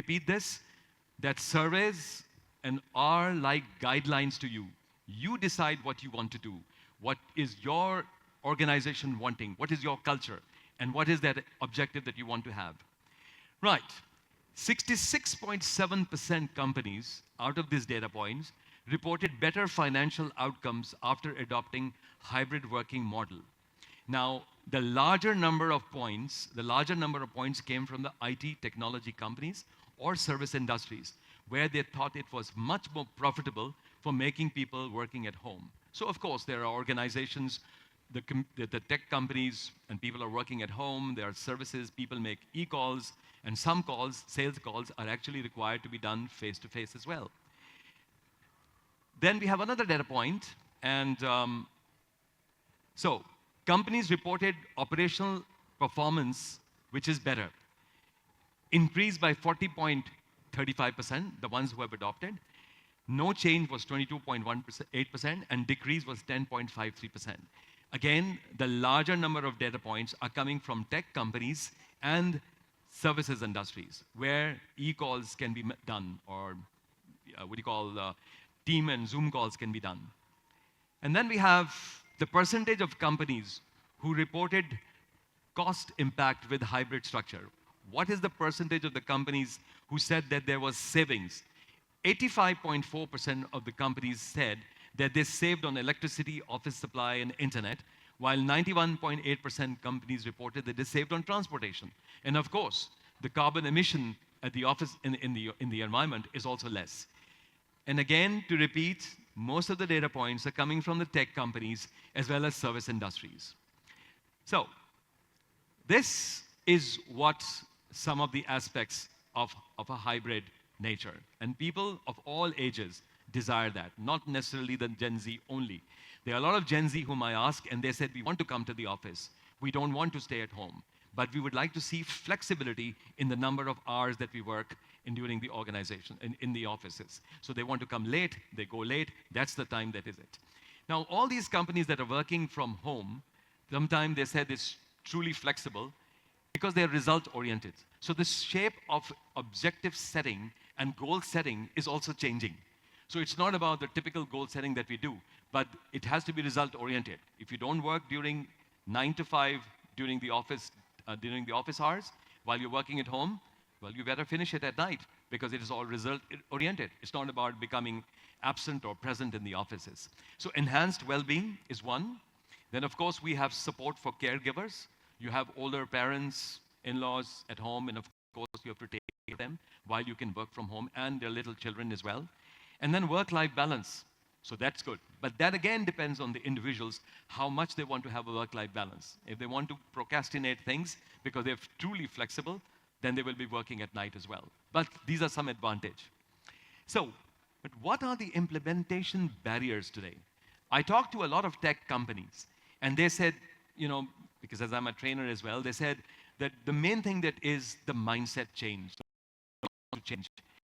repeat this, that surveys and are like guidelines to you. You decide what you want to do. What is your organization wanting? What is your culture? And what is that objective that you want to have? Right. 66.7% companies out of these data points reported better financial outcomes after adopting hybrid working model. Now, the larger number of points came from the IT technology companies or service industries, where they thought it was much more profitable for making people working at home. So of course, there are organizations, the tech companies, and people are working at home. There are services, people make e-calls, and some calls, sales calls, are actually required to be done face-to-face as well. Then we have another data point, and so companies reported operational performance, which is better, increased by 40.35%, the ones who have adopted. No change was 22.8%, and decrease was 10.53%. Again, the larger number of data points are coming from tech companies and services industries, where e-calls can be done, or Team and Zoom calls can be done. And then we have the percentage of companies who reported cost impact with hybrid structure. What is the percentage of the companies who said that there was savings? 85.4% of the companies said that they saved on electricity, office supply, and internet, while 91.8% companies reported that they saved on transportation. And of course, the carbon emission at the office in the environment is also less. And again, to repeat, most of the data points are coming from the tech companies as well as service industries. So, this is what some of the aspects of a hybrid nature. And people of all ages desire that, not necessarily the Gen Z only. There are a lot of Gen Z whom I ask, and they said, we want to come to the office. We don't want to stay at home. But we would like to see flexibility in the number of hours that we work during the organization, in the offices. So they want to come late, they go late, that's the time that is it. Now, all these companies that are working from home, sometimes they said it's truly flexible because they're result-oriented. So the shape of objective setting and goal setting is also changing. So it's not about the typical goal setting that we do, but it has to be result-oriented. If you don't work during 9 to 5 during the office hours, while you're working at home, well, you better finish it at night because it is all result-oriented. It's not about becoming absent or present in the offices. So enhanced well-being is one. Then, of course, we have support for caregivers. You have older parents, in-laws at home, and of course, you have to take care of them while you can work from home, and their little children as well. And then work-life balance. So that's good. But that again depends on the individuals, how much they want to have a work-life balance. If they want to procrastinate things because they're truly flexible, then they will be working at night as well. But these are some advantage. So, but what are the implementation barriers today? I talked to a lot of tech companies, and they said, because as I'm a trainer as well, they said that the main thing that is the mindset change.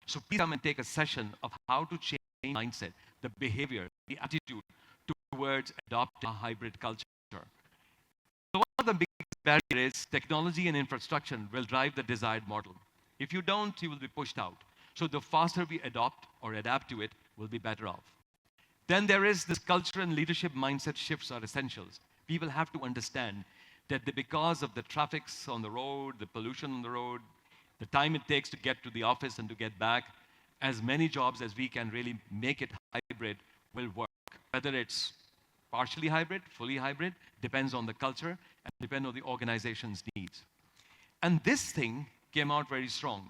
So please come and take a session of how to change mindset, the behavior, the attitude towards adopting a hybrid culture. So one of the biggest barriers is technology and infrastructure will drive the desired model. If you don't, you will be pushed out. So the faster we adopt or adapt to it, we'll be better off. Then there is this culture and leadership mindset shifts are essentials. People have to understand that because of the traffics on the road, the pollution on the road, the time it takes to get to the office and to get back, as many jobs as we can really make it hybrid will work. Whether it's partially hybrid, fully hybrid, depends on the culture and depends on the organization's needs. And this thing came out very strong,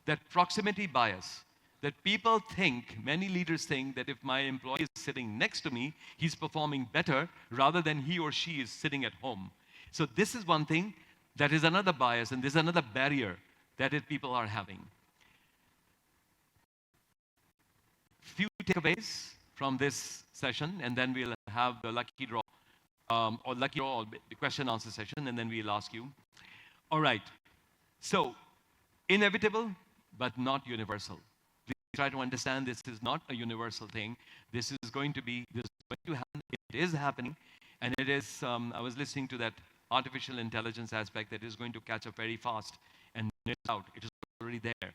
that proximity bias, that people think, many leaders think that if my employee is sitting next to me, he's performing better rather than he or she is sitting at home. So this is one thing that is another bias, and this is another barrier that people are having. Few takeaways from this session, and then we'll have the lucky draw, or the question answer session, and then we'll ask you. All right. So, inevitable, but not universal. Please try to understand this is not a universal thing. This is going to happen. It is happening, and it is. I was listening to that artificial intelligence aspect that is going to catch up very fast, and it's out. It is already there.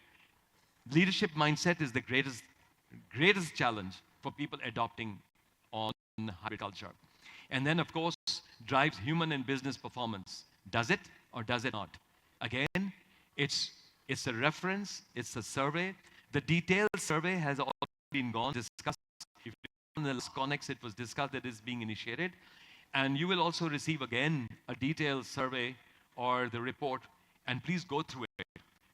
Leadership mindset is the greatest challenge for people adopting on hybrid culture. And then, of course, drives human and business performance. Does it or does it not? Again, it's a reference, it's a survey. The detailed survey has already been discussed. If in the Connex it was discussed that is being initiated. And you will also receive again a detailed survey or the report, and please go through it.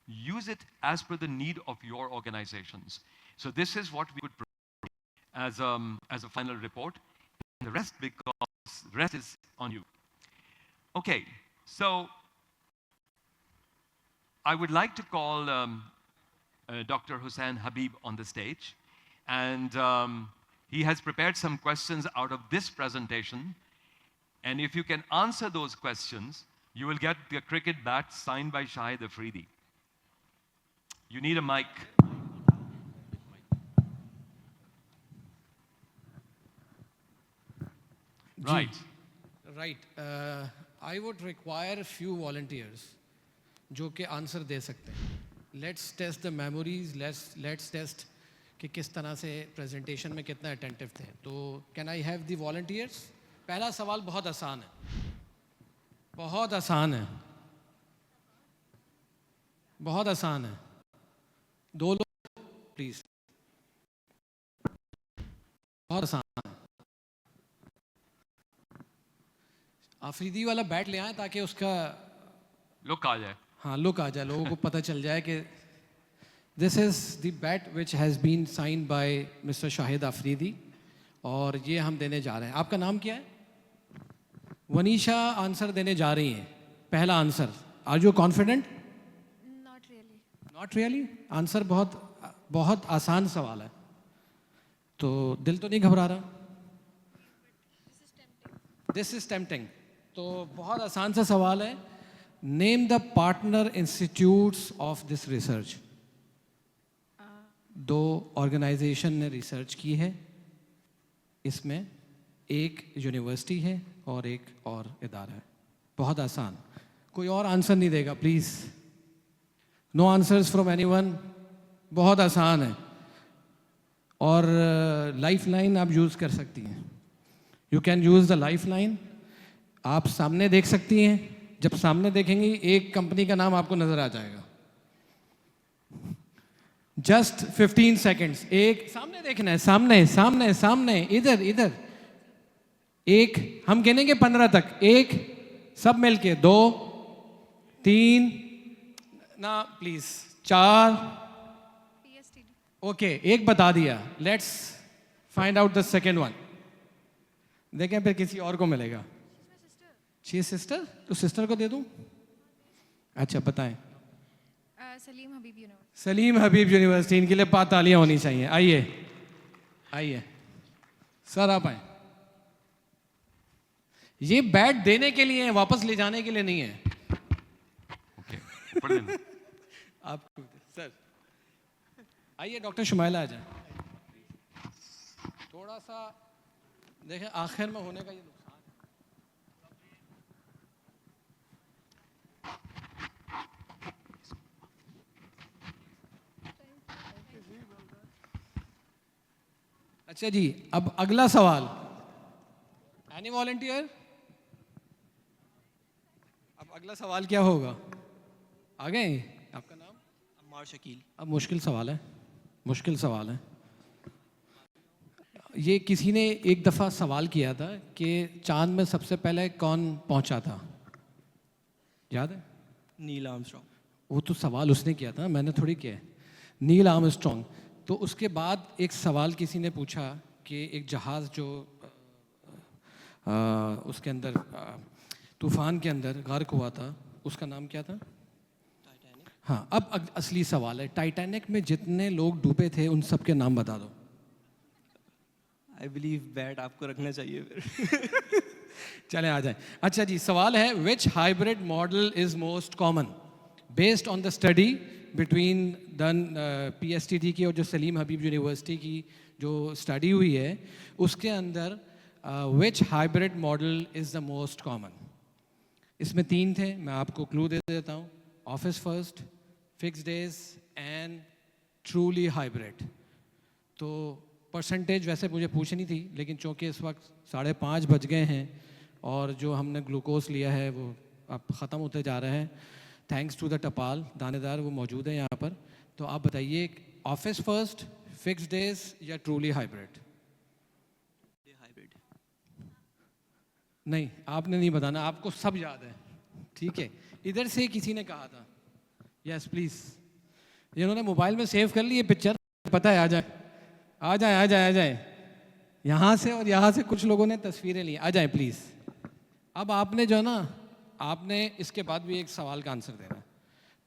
Use it as per the need of your organizations. So this is what we would provide as a final report. And the rest, because the rest is on you. Okay, so I would like to call Dr. Hussain Habib on the stage. And he has prepared some questions out of this presentation. And if you can answer those questions, you will get the cricket bat signed by Shahid Afridi. You need a mic. Right. Right. I would require a few volunteers जो कि answer दे सकते हैं. Let's test the memories. Let's test कि किस तरह से presentation में कितना अटेंटिव थे. तो can I have the volunteers? पहला सवाल बहुत आसान है. बहुत आसान है. बहुत आसान है. दो लोग प्लीज. बहुत आसान है. आफरीदी वाला बैट ले आए ताकि उसका लुक आ जाए. हाँ, लुक आ जाए, लोगों को पता चल जाए कि this is the bat which has been signed by mister Shahid Afridi और ये हम देने जा रहे हैं. आपका नाम क्या है? वनीशा आंसर देने जा रही हैं. पहला answer. Are you confident? Not really. Not really. Answer बहुत आसान सवाल है, तो दिल तो नहीं घबरा रहा? This is tempting. तो बहुत आसान सा सवाल है. Name the partner institutes of this research. दो ऑर्गेनाइजेशन ने रिसर्च की है इसमें. एक यूनिवर्सिटी है और एक और इदारा है. बहुत आसान. कोई और आंसर नहीं देगा please. No answers from anyone. बहुत आसान है. और लाइफ लाइन आप यूज़ कर सकती हैं. You can use the life line. आप सामने देख सकती हैं. जब सामने देखेंगी एक कंपनी का नाम आपको नजर आ जाएगा. Just 15 seconds. एक सामने देखना है. सामने सामने सामने. इधर इधर. एक हम गिनेंगे 15 तक. एक सब मिलके. 2 3 ना प्लीज. 4. PSTD. ओके, एक बता दिया. Let's find out the second one. देखें फिर किसी और को मिलेगा. She sister. तो सिस्टर को दे दूं? अच्छा बताएं. Salim Habib University. सलीम हबीब यूनिवर्सिटी. इनके लिए 5 तालियां होनी चाहिए. आइए आइए सर, आप आए. ये बैट देने के लिए है, वापस ले जाने के लिए नहीं है. Okay. आपको सर आइए. डॉक्टर शुमाइला आ जाए. थोड़ा सा देखें आखिर में होने का ये नुकसान. अच्छा जी, अब अगला सवाल. Any volunteer? अब अगला सवाल क्या होगा? आ गए? आपका नाम? अम्मार शकील. अब मुश्किल सवाल है. मुश्किल सवाल है. ये किसी ने एक दफ़ा सवाल किया था कि चांद में सबसे पहले कौन पहुंचा था. याद है? Neil Armstrong. वो तो सवाल उसने किया था, मैंने थोड़ी किया है. Neil Armstrong. तो उसके बाद एक सवाल किसी ने पूछा कि एक जहाज़ जो उसके अंदर तूफ़ान के अंदर गार्क हुआ था, उसका नाम क्या था? टाइटैनिक. हाँ, अब असली सवाल है. टाइटैनिक में जितने लोग डूबे थे उन सब के नाम बता दो. आई बिलीव बैट आपको रखना चाहिए फिर. चले आ जाए. अच्छा जी, सवाल है which hybrid model is most common based on the study between the PSTD की और जो सलीम हबीब यूनिवर्सिटी की जो स्टडी हुई है उसके अंदर which hybrid model is the most common. इसमें 3 थे. मैं आपको क्लू दे देता हूँ. Office first, fix days and truly hybrid. तो परसेंटेज वैसे मुझे पूछनी थी, लेकिन चूँकि इस वक्त 5:30 बज गए हैं और जो हमने ग्लूकोज लिया है वो अब ख़त्म होते जा रहा है। थैंक्स टू द टपाल दानेदार, वो मौजूद है यहाँ पर। तो आप बताइए, ऑफिस फर्स्ट, फिक्स डेज या ट्रूली हाइब्रिड? हाइब्रिड। नहीं, आपने नहीं बताना, आपको सब याद है, ठीक है। इधर से किसी ने कहा था, यस प्लीज़। जिन्होंने मोबाइल में सेव कर ली है पिक्चर, पता है, आ जाए आ जाए आ जाए आ जाए। यहाँ से और यहाँ से कुछ लोगों ने तस्वीरें ली, आ जाए प्लीज़। अब आपने जो है ना, आपने इसके बाद भी एक सवाल का आंसर देना है।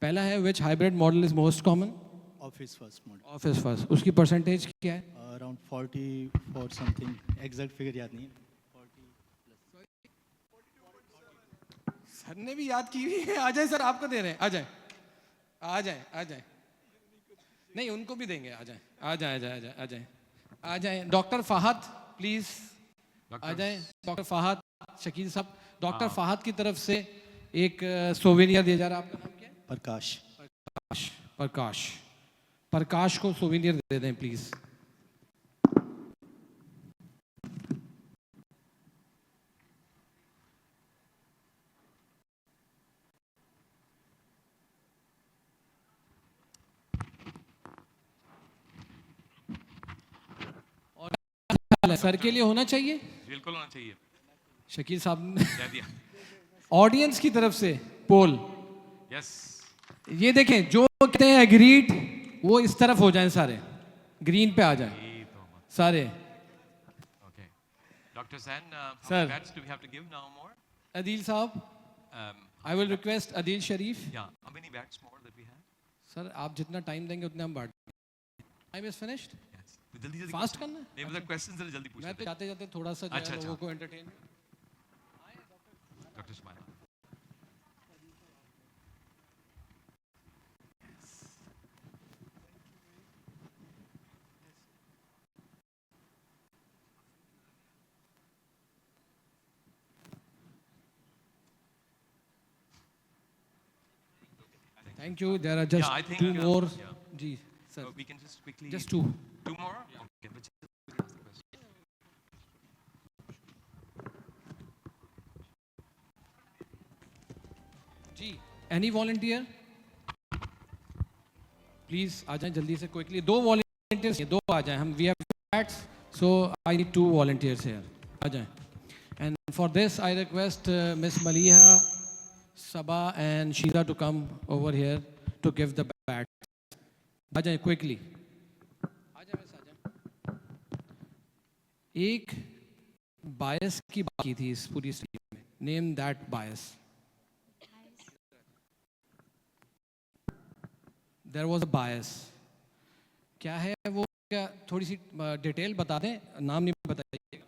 पहला है which hybrid model is most common? Office first model. Office first. उसकी परसेंटेज क्या है? अराउंड 44 समथिंग, एग्जैक्ट फिगर याद नहीं है। 40 सर ने भी याद की हुई है। आ जाए सर, आपको दे रहे हैं, आ जाए आ जाए आ जाए। नहीं, उनको भी देंगे, आ जाए आ जाए आ जाए आ जाए आ जाए आ जाए। डॉक्टर फहद प्लीज आ जाए। डॉक्टर फहद, शकील साहब, डॉक्टर फहद की तरफ से एक सोवेनियर दिया जा रहा है। आपका नाम क्या है? प्रकाश। प्रकाश। प्रकाश, प्रकाश को सोवेनियर दे दें प्लीज। सर के लिए होना चाहिए, बिल्कुल होना चाहिए। शकील साहब दे दिया। ऑडियंस की तरफ से पोल। यस। ये देखें, जो कहते हैं एग्रीड वो इस तरफ हो जाएं, सारे ग्रीन पे आ जाएं सारे। Okay. Dr. Sen, how Sir. many bets do we have to give now more? Adeel साहब, I will request Adeel Sharif. Yeah. How many bets more that we have? Sir आप जितना टाइम देंगे उतना हम बांट। Time is finished. Yes. जल्दी जल्दी fast करना है। नहीं, मतलब क्वेश्चन जरा जल्दी पूछ मैं तो लेते हैं। जाते जाते थोड़ा सा जो अच्छा, है अच्छा। लोगों को entertain. Doctor Sumaila. Thank you. There are Yeah, I just think, 2 मोर। yeah. जी So sir, we can just quickly. Just 2। Two more? Okay. But just quickly ask the question. जी, एनी वॉलंटियर प्लीज आ जाएं जल्दी से, क्विकली। 2 वॉलंटियर्स, 2 आ जाएं। हम we have bats, so I need 2 volunteers here, आ जाएं। And for this I request miss Maliha, Saba and Sheera to come over here to give the bats. आ जाएं क्विकली, आ जाएं मिस, आ जाएं। एक बायस की बात की थी इस पूरी स्टोरी में, name that bias. There was a bias, क्या है वो? क्या थोड़ी सी डिटेल बता दें, नाम नहीं बताइए।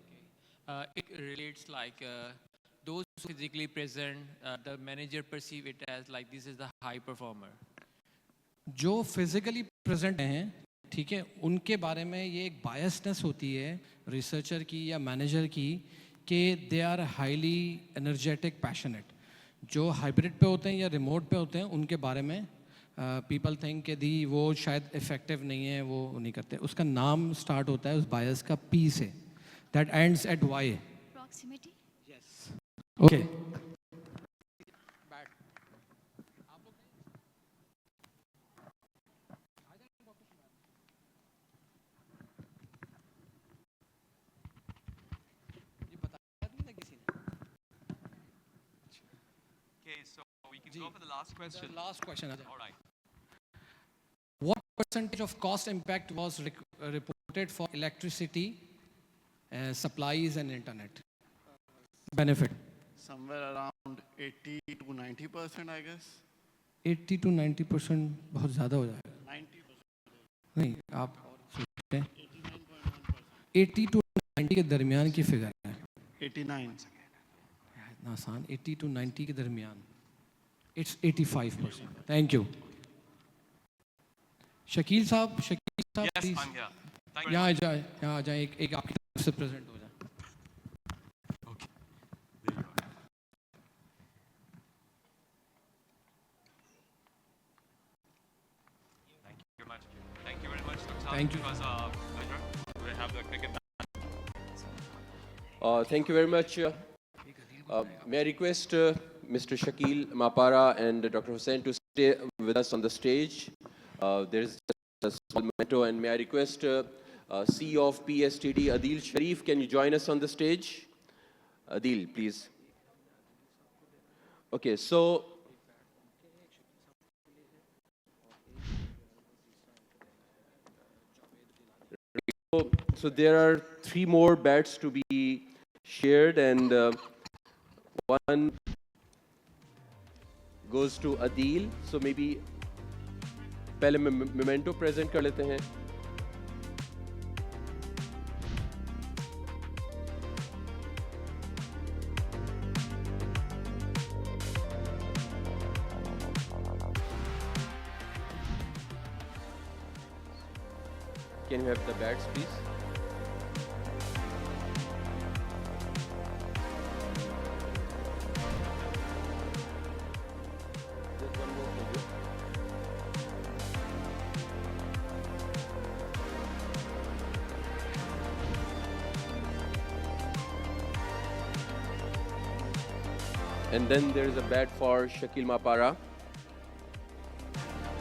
It relates like those physically present, the manager perceive it as like this is the high performer. जो फिजिकली प्रेजेंट हैं, ठीक है, उनके बारे में ये एक बायसनेस होती है रिसर्चर की या मैनेजर की, कि they are highly energetic passionate. जो हाइब्रिड पे होते हैं या रिमोट पे होते हैं, उनके बारे में पीपल थिंक कि दी वो शायद इफेक्टिव नहीं है, वो नहीं करते। उसका नाम स्टार्ट होता है उस बायस का पी से, that ends at Y. Proximity. Okay. Okay, so we can go for the last question. Last question. All right. What percentage of cost impact was reported for electricity, supplies and internet benefit? Somewhere around 80 to 90%, I guess. 80 to 90% बहुत ज़्यादा हो जाएगा। 90%. नहीं, आप सोचते हैं 80 to 90 के दरमियान की फिगर है। 89. इतना आसान, 80 to 90 के दरमियान। It's 85%. Thank you. शकील साहब, Yes, please I'm here. Thank you. यहाँ आ जाए, यहाँ आ जाए, एक आपकी तरफ से प्रेजेंट हो जाए। Okay. There you go. Thank you very much. Thank you. Thank you. It was a pleasure to have the cricket. Thank you very much. May I request Mr. Shakil Mapara and Dr. Hussain to stay with us on the stage. There is a small memento, and may I request CEO of PSTD, Adil Sharif, can you join us on the stage? Adil, please. Okay, so there are 3 more bats to be shared, and one goes to Adil. So maybe पहले memento present कर लेते हैं. Can you have the bats, please? There's one more for you. And then there is a bat for Shakil Mapara.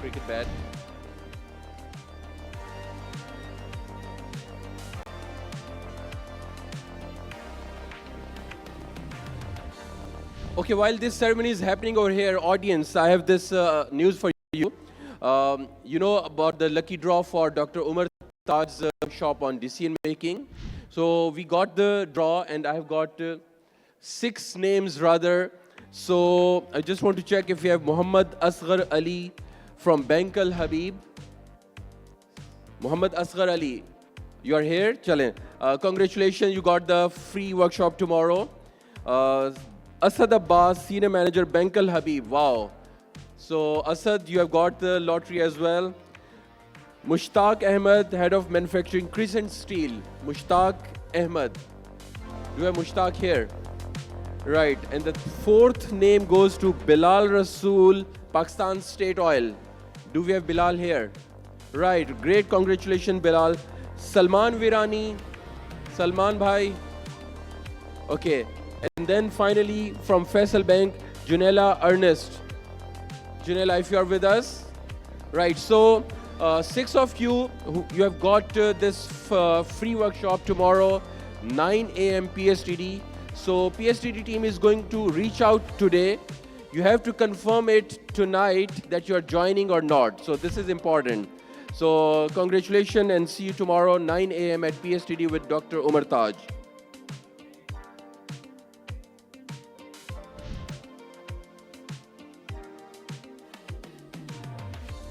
Cricket bat. Okay, while this ceremony is happening over here, audience, I have this news for you. You know about the lucky draw for Dr. Umar Taj's shop on decision making. So we got the draw, and I have got 6 names rather. So I just want to check if we have Muhammad Asghar Ali from Bank Al Habib. Muhammad Asghar Ali, you are here? Chale. Congratulations, you got the free workshop tomorrow. Asad Abbas, Senior Manager, Bank Al Habib. Wow. So, Asad, you have got the lottery as well. Mushtaq Ahmed, Head of Manufacturing, Crescent Steel. Mushtaq Ahmed. Do you have Mushtaq here? Right. And the 4th name goes to Bilal Rasool, Pakistan State Oil. Do we have Bilal here? Right. Great. Congratulations, Bilal. Salman Virani. Salman Bhai. Okay. And then finally, from Faisal Bank, Junela Ernest. Junela, if you are with us. Right, so 6 of you, you have got this free workshop tomorrow, 9 a.m. PSTD. So PSTD team is going to reach out today. You have to confirm it tonight that you are joining or not. So this is important. So congratulations, and see you tomorrow, 9 a.m. at PSTD with Dr. Umar Taj.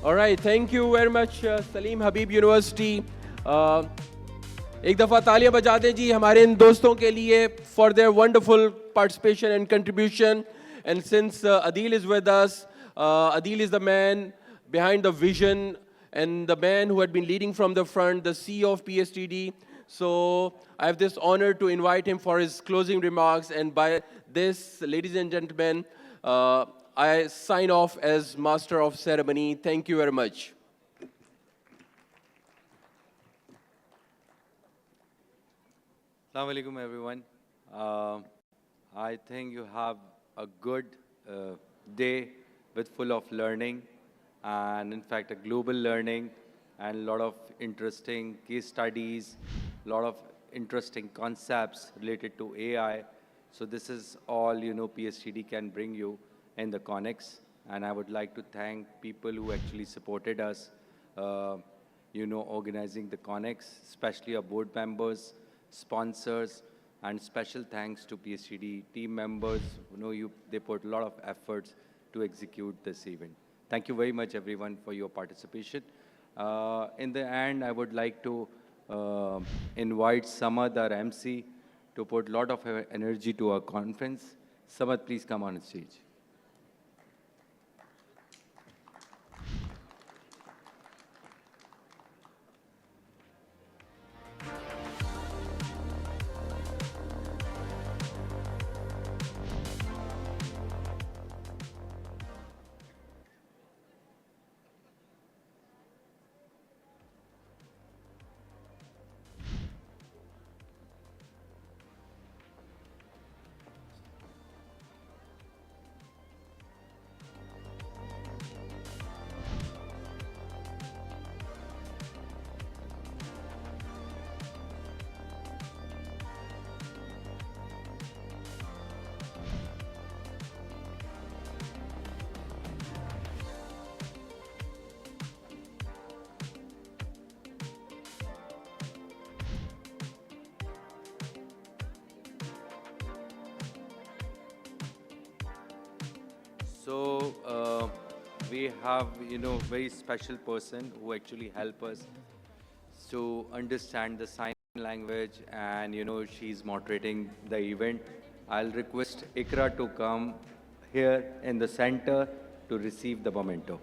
All right, thank you very much, Salim Habib University. एक दफ़ा तालियां बजा दें जी हमारे इन दोस्तों के लिए for their wonderful participation and contribution. And since Adil is with us, Adil is the man behind the vision and the man who had been leading from the front, the CEO of PSTD. So I have this honor to invite him for his closing remarks. And by this, ladies and gentlemen, I sign off as Master of Ceremony. Thank you very much. Assalamu alaikum, everyone. I think you have a good day with full of learning, and in fact, a global learning, and a lot of interesting case studies, a lot of interesting concepts related to AI. So this is all, PSTD can bring you in the CONEX. And I would like to thank people who actually supported us, organizing the CONEX, especially our board members, sponsors, and special thanks to PSTD team members. They put a lot of efforts to execute this event. Thank you very much, everyone, for your participation. In the end, I would like to invite Samad, our MC, to put a lot of energy to our conference. Samad, please come on stage. we have, very special person who actually help us to understand the sign language, and, she's moderating the event. I'll request Ikra to come here in the center to receive the memento.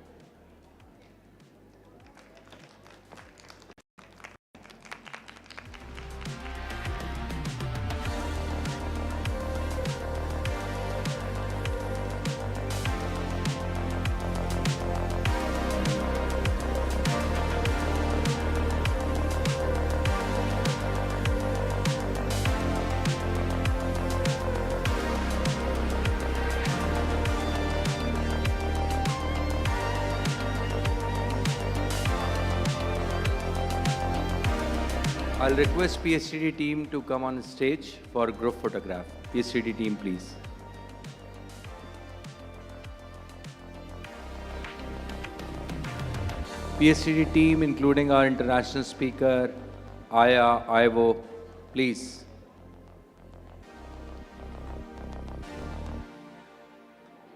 I'll request PSTD team to come on stage for group photograph. PSTD team, please. PSTD team, including our international speaker, Aya, Ivo, please.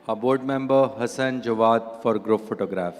Our board member, Hassan Jawad, for group photograph.